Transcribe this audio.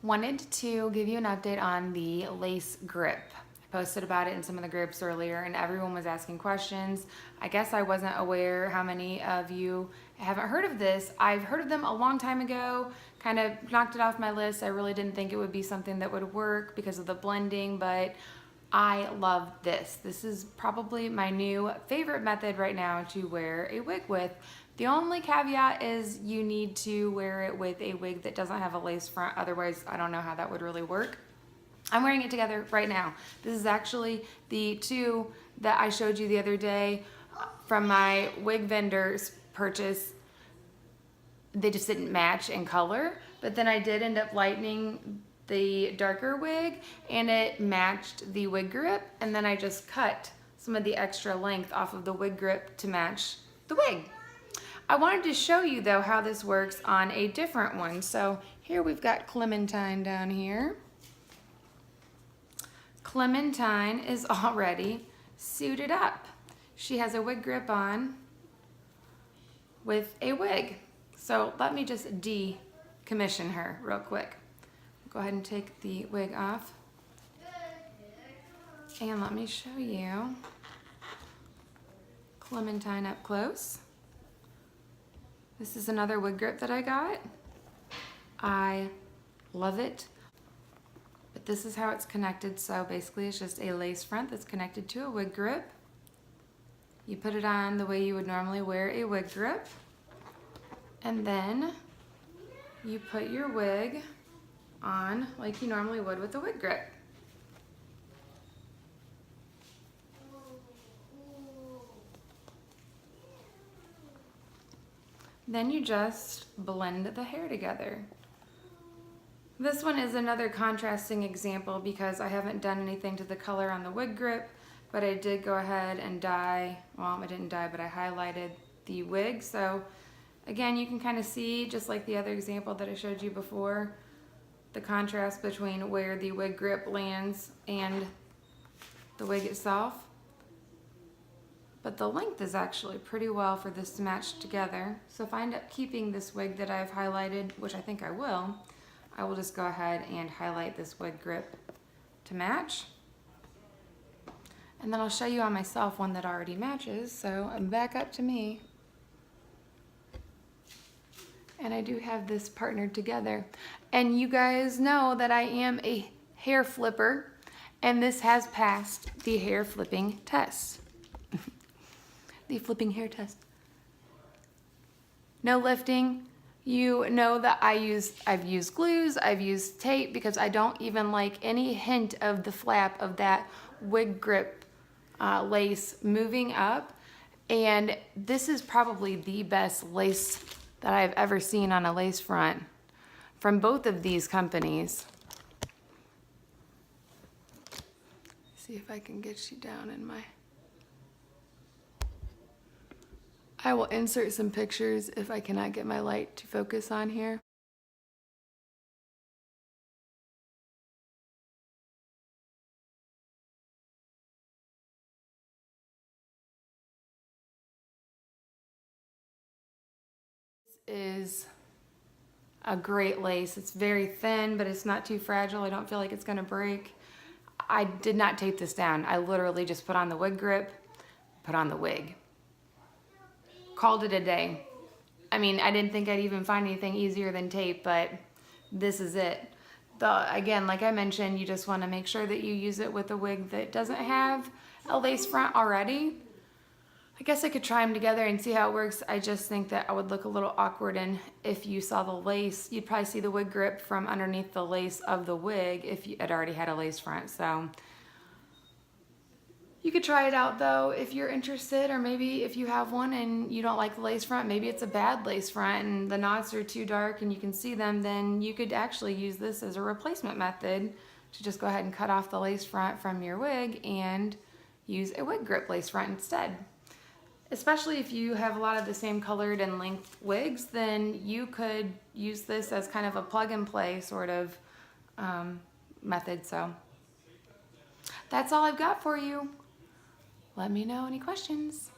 Wanted to give you an update on the lace grip. I posted about it in some of the groups earlier and everyone was asking questions. I guess I wasn't aware how many of you haven't heard of this. I've heard of them a long time ago, kind of knocked it off my list. I really didn't think it would be something that would work because of the blending, but I love this. This is probably my new favorite method right now to wear a wig with. The only caveat is you need to wear it with a wig that doesn't have a lace front. Otherwise, I don't know how that would really work. I'm wearing it together right now. This is actually the two that I showed you the other day from my wig vendor's purchase. They just didn't match in color, but then I did end up lightening the darker wig and it matched the wig grip, and then I just cut some of the extra length off of the wig grip to match the wig. I wanted to show you though how this works on a different one. So here we've got Clementine down here. Clementine is already suited up. She has a wig grip on with a wig. So let me just decommission her real quick. Go ahead and take the wig off. And let me show you Clementine up close. This is another wig grip that I got. I love it. But this is how it's connected. So basically it's just a lace front that's connected to a wig grip. You put it on the way you would normally wear a wig grip. And then you put your wig on like you normally would with a wig grip. Then you just blend the hair together. This one is another contrasting example because I haven't done anything to the color on the wig grip, but I did go ahead and dye, well, I didn't dye, but I highlighted the wig. So again, you can kind of see, just like the other example that I showed you before, the contrast between where the wig grip lands and the wig itself. But the length is actually pretty well for this to match together. So if I end up keeping this wig that I've highlighted, which I think I will just go ahead and highlight this wig grip to match. And then I'll show you on myself one that already matches. So I'm back up to me. And I do have this partnered together. And you guys know that I am a hair flipper, and this has passed the hair flipping test. The flipping hair test. No lifting. You know that I've used glues, I've used tape, because I don't even like any hint of the flap of that wig grip lace moving up. And this is probably the best lace that I've ever seen on a lace front from both of these companies. See if I can get you down in my... I will insert some pictures if I cannot get my light to focus on here. This is a great lace. It's very thin, but it's not too fragile. I don't feel like it's gonna break. I did not tape this down. I literally just put on the wig grip, put on the wig. Called it a day. I mean, I didn't think I'd even find anything easier than tape, but this is it. Again, like I mentioned, you just want to make sure that you use it with a wig that doesn't have a lace front already. I guess I could try them together and see how it works. I just think that I would look a little awkward, and if you saw the lace, you'd probably see the wig grip from underneath the lace of the wig if it already had a lace front. So you could try it out though if you're interested, or maybe if you have one and you don't like the lace front, maybe it's a bad lace front and the knots are too dark and you can see them, then you could actually use this as a replacement method to just go ahead and cut off the lace front from your wig and use a wig grip lace front instead. Especially if you have a lot of the same colored and length wigs, then you could use this as kind of a plug and play sort of method. So that's all I've got for you. Let me know any questions.